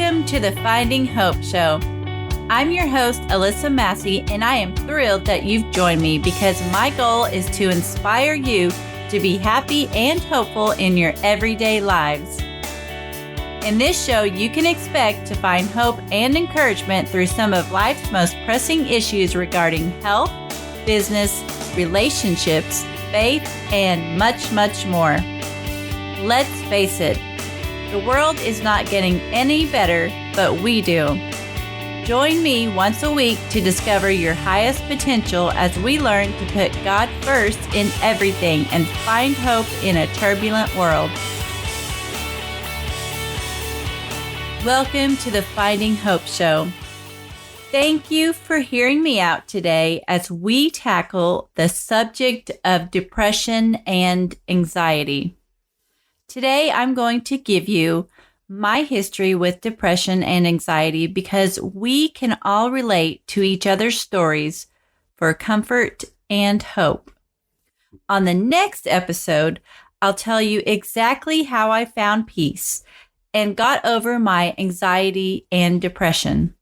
Welcome to the Finding Hope Show. I'm your host, Alisa, and I am thrilled that you've joined me because my goal is to inspire you to be happy and hopeful in your everyday lives. In this show, you can expect to find hope and encouragement through some of life's most pressing issues regarding health, business, relationships, faith, and much, much more. Let's face it, the world is not getting any better, but we do. Join me once a week to discover your highest potential as we learn to put God first in everything and find hope in a turbulent world. Welcome to the Finding Hope Show. Thank you for hearing me out today as we tackle the subject of depression and anxiety. Today, I'm going to give you my history with depression and anxiety because we can all relate to each other's stories for comfort and hope. On the next episode, I'll tell you exactly how I found peace and got over my anxiety and depression.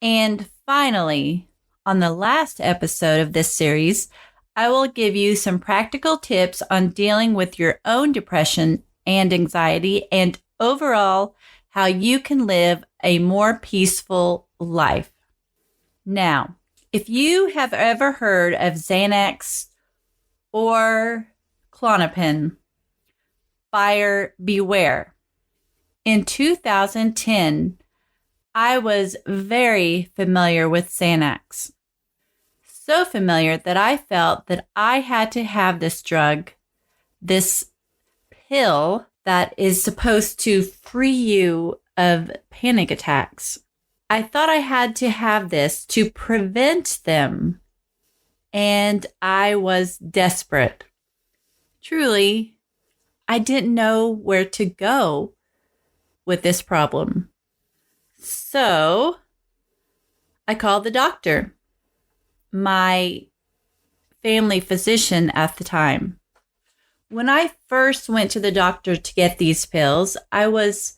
And finally, on the last episode of this series, I will give you some practical tips on dealing with your own depression and anxiety and overall how you can live a more peaceful life. Now, if you have ever heard of Xanax or Klonopin, buyer beware. In 2010, I was very familiar with Xanax. So familiar that I felt that I had to have this drug, this pill that is supposed to free you of panic attacks. I thought I had to have this to prevent them, and I was desperate. Truly, I didn't know where to go with this problem. So I called the doctor, my family physician at the time. When I first went to the doctor to get these pills, I was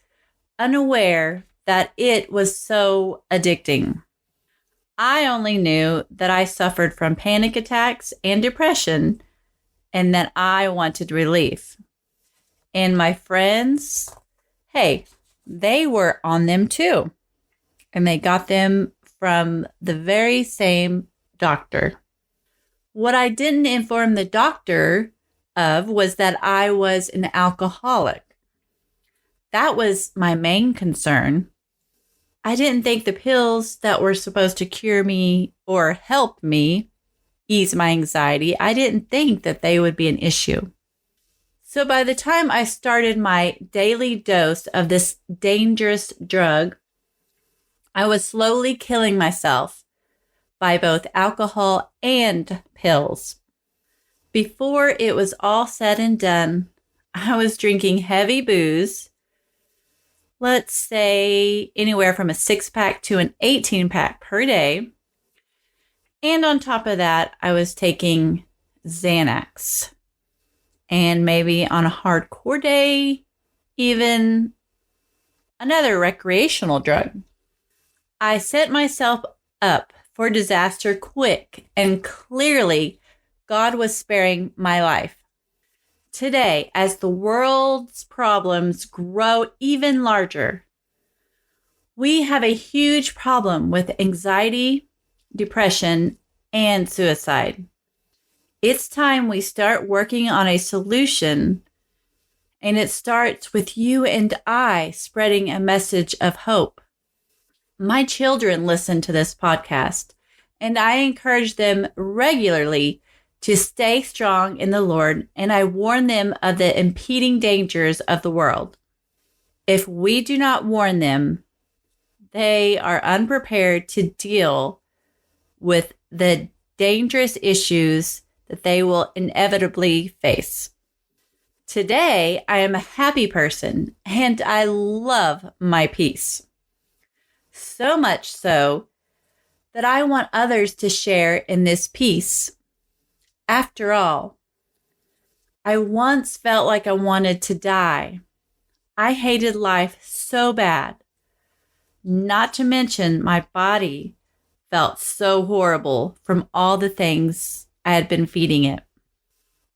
unaware that it was so addicting. I only knew that I suffered from panic attacks and depression and that I wanted relief. And my friends, hey, they were on them too. And they got them from the very same doctor. What I didn't inform the doctor of was that I was an alcoholic. That was my main concern. I didn't think the pills that were supposed to cure me or help me ease my anxiety, I didn't think that they would be an issue. So by the time I started my daily dose of this dangerous drug, I was slowly killing myself by both alcohol and pills. Before it was all said and done, I was drinking heavy booze, let's say anywhere from a 6-pack to an 18-pack per day. And on top of that, I was taking Xanax. And maybe on a hardcore day, even another recreational drug. I set myself up for disaster quick, and clearly God was sparing my life. Today, as the world's problems grow even larger, we have a huge problem with anxiety, depression, and suicide. It's time we start working on a solution, and it starts with you and I spreading a message of hope. My children listen to this podcast, and I encourage them regularly to stay strong in the Lord, and I warn them of the impending dangers of the world. If we do not warn them, they are unprepared to deal with the dangerous issues that they will inevitably face. Today, I am a happy person, and I love my peace. So much so that I want others to share in this peace. After all, I once felt like I wanted to die. I hated life so bad. Not to mention, my body felt so horrible from all the things I had been feeding it.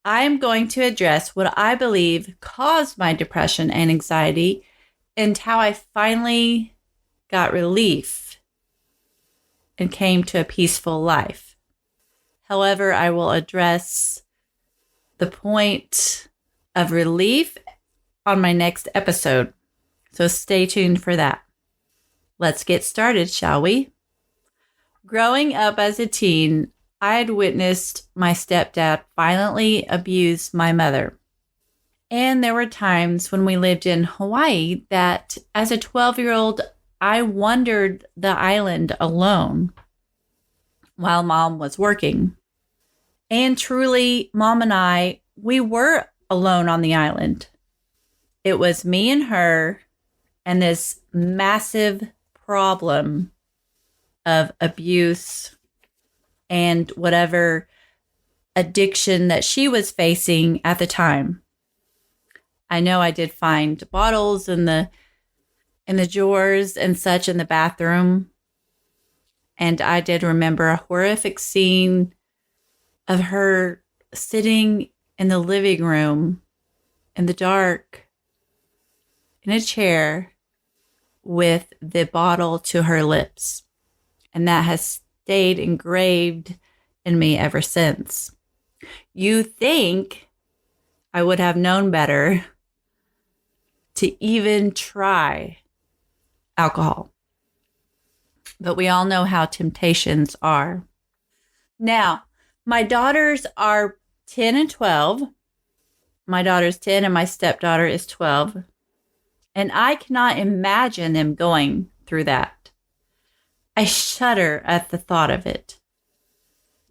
I am going to address what I believe caused my depression and anxiety and how I finally got relief and came to a peaceful life. However, I will address the point of relief on my next episode. So stay tuned for that. Let's get started, shall we? Growing up as a teen, I had witnessed my stepdad violently abuse my mother. And there were times when we lived in Hawaii that as a 12-year-old, I wandered the island alone while Mom was working. And truly, Mom and I, we were alone on the island. It was me and her and this massive problem of abuse and whatever addiction that she was facing at the time. I know I did find bottles in the drawers and such in the bathroom. And I did remember a horrific scene of her sitting in the living room in the dark in a chair with the bottle to her lips. And that has stayed engraved in me ever since. You think I would have known better to even try alcohol. But we all know how temptations are. Now, my daughters are 10 and 12. My daughter's 10 and my stepdaughter is 12. And I cannot imagine them going through that. I shudder at the thought of it.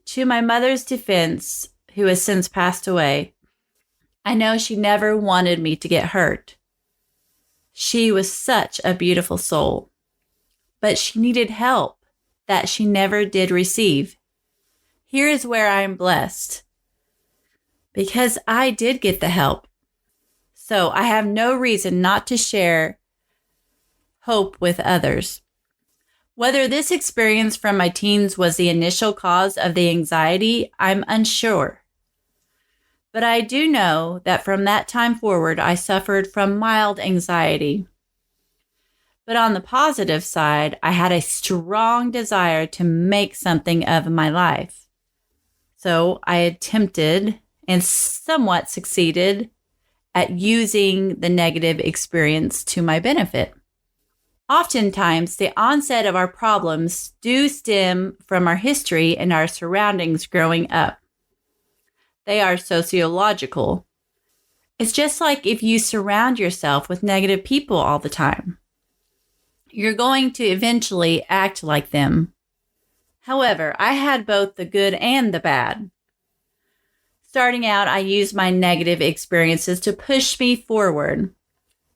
To my mother's defense, who has since passed away, I know she never wanted me to get hurt. She was such a beautiful soul, but she needed help that she never did receive. Here is where I am blessed, because I did get the help. So I have no reason not to share hope with others. Whether this experience from my teens was the initial cause of the anxiety, I'm unsure. But I do know that from that time forward, I suffered from mild anxiety. But on the positive side, I had a strong desire to make something of my life. So I attempted and somewhat succeeded at using the negative experience to my benefit. Oftentimes, the onset of our problems do stem from our history and our surroundings growing up. They are sociological. It's just like if you surround yourself with negative people all the time, you're going to eventually act like them. However, I had both the good and the bad. Starting out, I used my negative experiences to push me forward,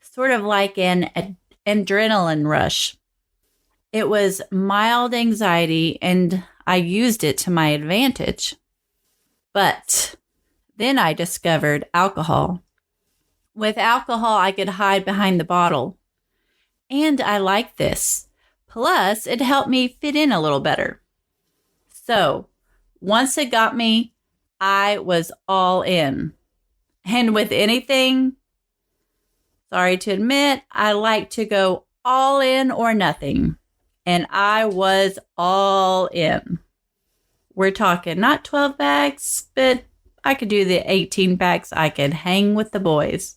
sort of like an adrenaline rush. It was mild anxiety, and I used it to my advantage. But then I discovered alcohol. With alcohol, I could hide behind the bottle. And I liked this. Plus, it helped me fit in a little better. So, once it got me, I was all in. And with anything, sorry to admit, I like to go all in or nothing. And I was all in. We're talking not 12 bags, but I could do the 18 bags. I could hang with the boys.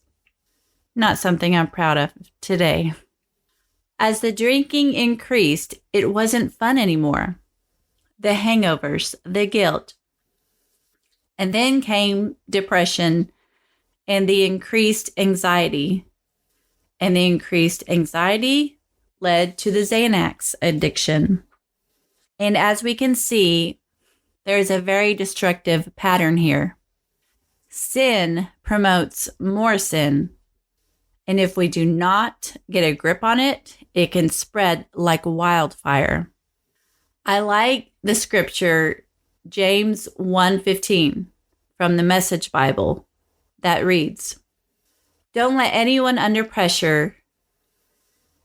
Not something I'm proud of today. As the drinking increased, it wasn't fun anymore. The hangovers, the guilt. And then came depression and the increased anxiety. And the increased anxiety led to the Xanax addiction. And as we can see, there is a very destructive pattern here. Sin promotes more sin. And if we do not get a grip on it, it can spread like wildfire. I like the scripture, James 1:15 from the Message Bible, that reads, "Don't let anyone under pressure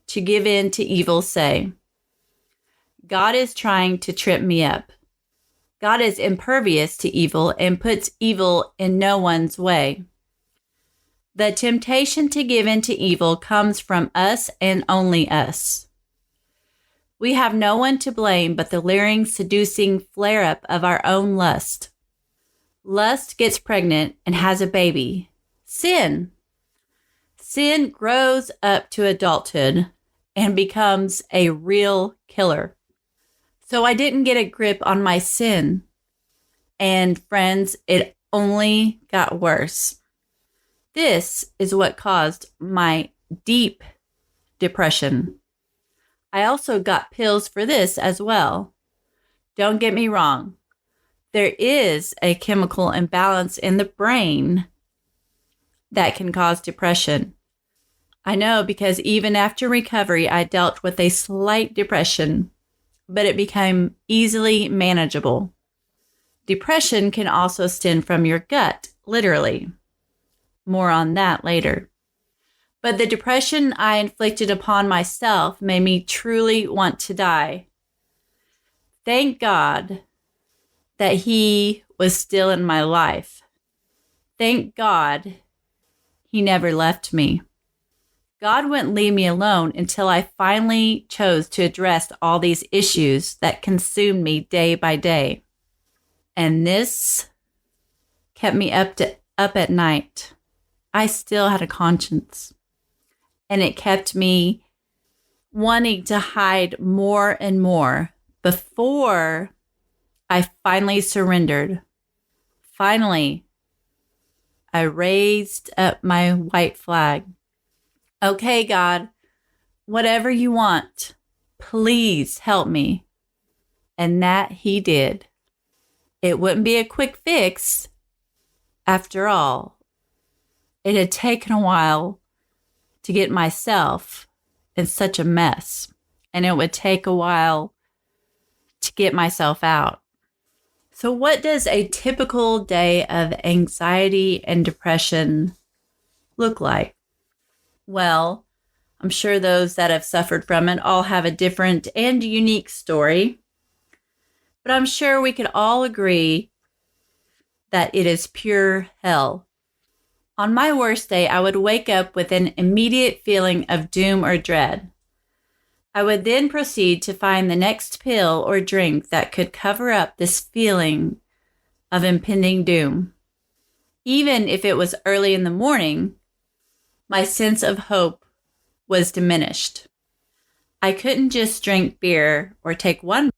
to give in to evil say, God is trying to trip me up. God is impervious to evil and puts evil in no one's way. The temptation to give in to evil comes from us and only us. We have no one to blame but the leering, seducing flare-up of our own lust. Lust gets pregnant and has a baby. Sin. Sin grows up to adulthood and becomes a real killer. So I didn't get a grip on my sin. And friends, it only got worse. This is what caused my deep depression. I also got pills for this as well. Don't get me wrong. There is a chemical imbalance in the brain that can cause depression. I know because even after recovery, I dealt with a slight depression, but it became easily manageable. Depression can also stem from your gut, literally. More on that later. But the depression I inflicted upon myself made me truly want to die. Thank God that He was still in my life. Thank God He never left me. God wouldn't leave me alone until I finally chose to address all these issues that consumed me day by day. And this kept me up at night. I still had a conscience. And it kept me wanting to hide more and more before I finally surrendered. Finally, I raised up my white flag. Okay, God, whatever you want, please help me. And that He did. It wouldn't be a quick fix. After all, it had taken a while to get myself in such a mess. And it would take a while to get myself out. So what does a typical day of anxiety and depression look like? Well, I'm sure those that have suffered from it all have a different and unique story. But I'm sure we could all agree that it is pure hell. On my worst day, I would wake up with an immediate feeling of doom or dread. I would then proceed to find the next pill or drink that could cover up this feeling of impending doom. Even if it was early in the morning, my sense of hope was diminished. I couldn't just drink beer or take one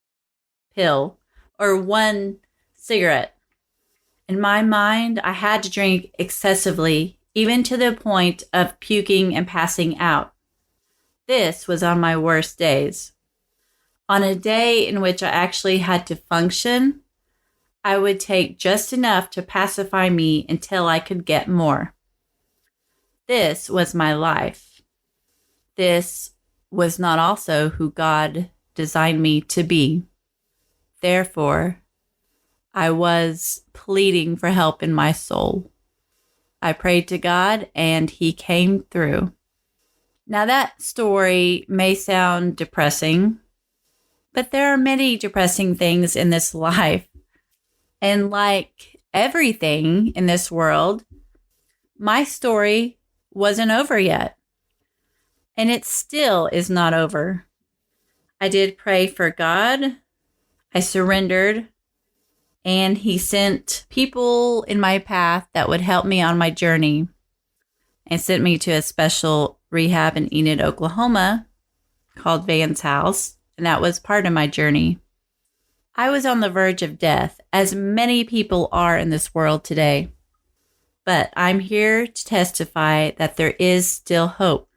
pill or one cigarette. In my mind, I had to drink excessively, even to the point of puking and passing out. This was on my worst days. On a day in which I actually had to function, I would take just enough to pacify me until I could get more. This was my life. This was not also who God designed me to be. Therefore, I was pleading for help in my soul. I prayed to God and He came through. Now that story may sound depressing, but there are many depressing things in this life. And like everything in this world, my story wasn't over yet. And it still is not over. I did pray for God. I surrendered. And He sent people in my path that would help me on my journey and sent me to a special rehab in Enid, Oklahoma called Van's House. And that was part of my journey. I was on the verge of death, as many people are in this world today. But I'm here to testify that there is still hope.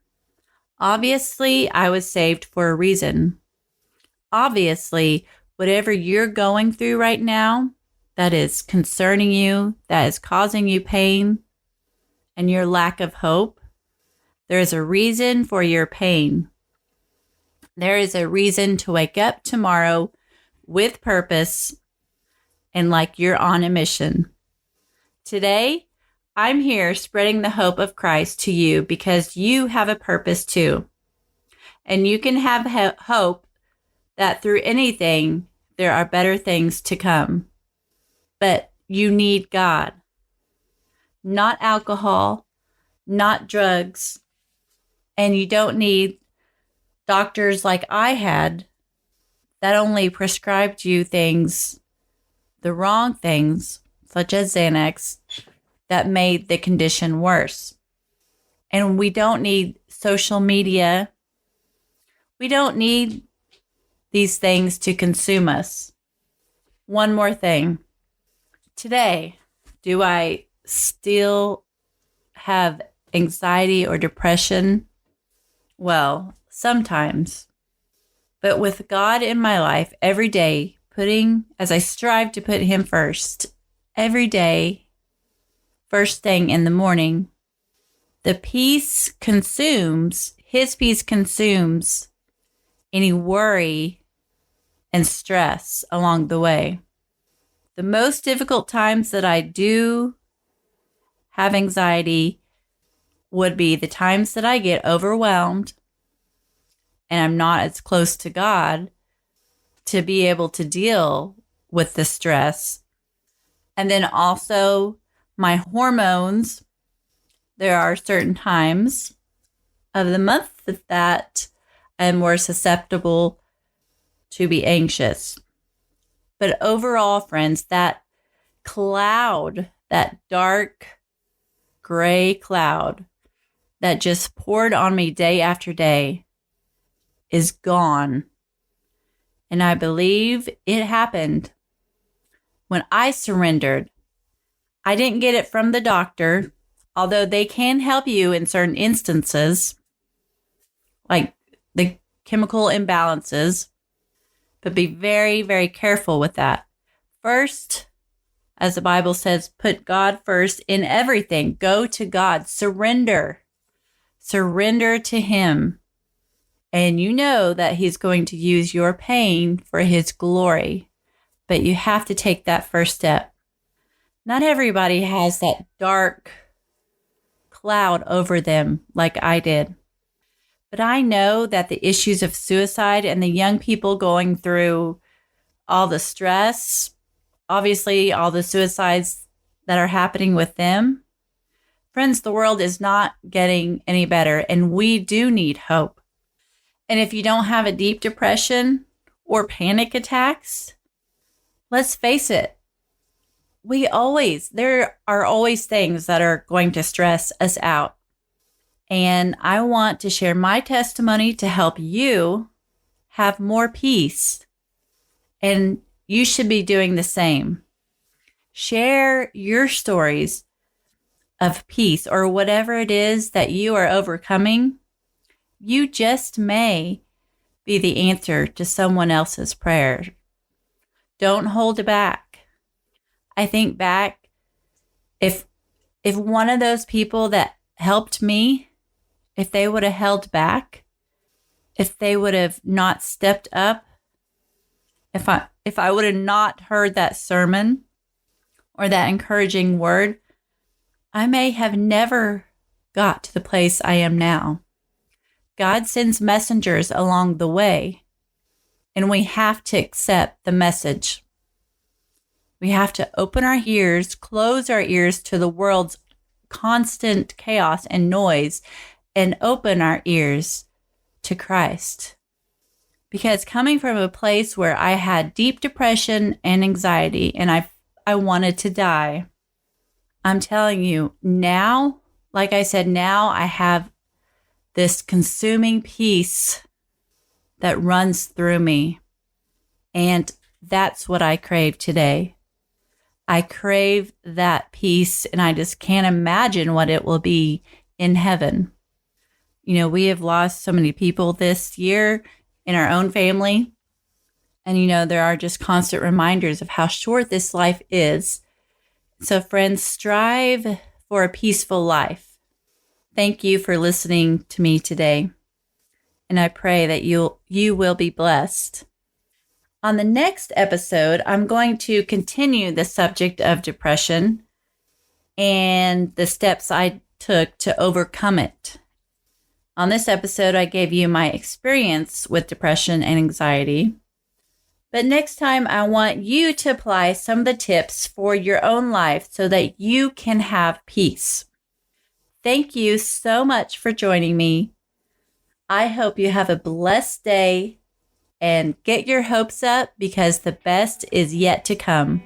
Obviously, I was saved for a reason. Obviously, whatever you're going through right now that is concerning you, that is causing you pain, and your lack of hope, there is a reason for your pain. There is a reason to wake up tomorrow with purpose and like you're on a mission. Today, I'm here spreading the hope of Christ to you because you have a purpose too. And you can have hope that through anything, there are better things to come. But you need God, not alcohol, not drugs. And you don't need doctors like I had that only prescribed you things, the wrong things, such as Xanax, that made the condition worse. And we don't need social media. We don't need these things to consume us. One more thing. Today, do I still have anxiety or depression? Well, sometimes. But with God in my life every day, as I strive to put Him first, every day, first thing in the morning, His peace consumes any worry and stress along the way. The most difficult times that I do have anxiety would be the times that I get overwhelmed and I'm not as close to God to be able to deal with the stress. And then also my hormones. There are certain times of the month that I'm more susceptible to be anxious. But overall, friends, that cloud, that dark gray cloud that just poured on me day after day is gone. And I believe it happened when I surrendered. I didn't get it from the doctor, although they can help you in certain instances, like the chemical imbalances, but be very, very careful with that. First, as the Bible says, put God first in everything. Go to God. Surrender. Surrender to Him. And you know that He's going to use your pain for His glory. But you have to take that first step. Not everybody has that dark cloud over them like I did. But I know that the issues of suicide and the young people going through all the stress, obviously all the suicides that are happening with them, friends, the world is not getting any better, and we do need hope. And if you don't have a deep depression or panic attacks, let's face it, there are always things that are going to stress us out. And I want to share my testimony to help you have more peace. And you should be doing the same. Share your stories of peace or whatever it is that you are overcoming. You just may be the answer to someone else's prayer. Don't hold it back. I think back, if one of those people that helped me, if they would have held back, if they would have not stepped up, if I would have not heard that sermon or that encouraging word, I may have never got to the place I am now. God sends messengers along the way, and we have to accept the message. We have to open our ears, close our ears to the world's constant chaos and noise, and open our ears to Christ. Because coming from a place where I had deep depression and anxiety, and I wanted to die, I'm telling you, now, like I said, now I have this consuming peace that runs through me. And that's what I crave today. I crave that peace, and I just can't imagine what it will be in heaven. You know, we have lost so many people this year in our own family. And, you know, there are just constant reminders of how short this life is. So, friends, strive for a peaceful life. Thank you for listening to me today. And I pray that you will be blessed. On the next episode, I'm going to continue the subject of depression and the steps I took to overcome it. On this episode, I gave you my experience with depression and anxiety. But next time, I want you to apply some of the tips for your own life so that you can have peace. Thank you so much for joining me. I hope you have a blessed day and get your hopes up because the best is yet to come.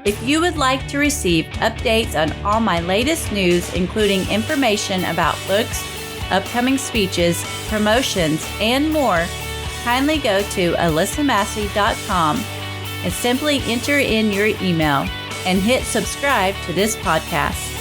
If you would like to receive updates on all my latest news, including information about books, upcoming speeches, promotions, and more, kindly go to alisamassey.com and simply enter in your email and hit subscribe to this podcast.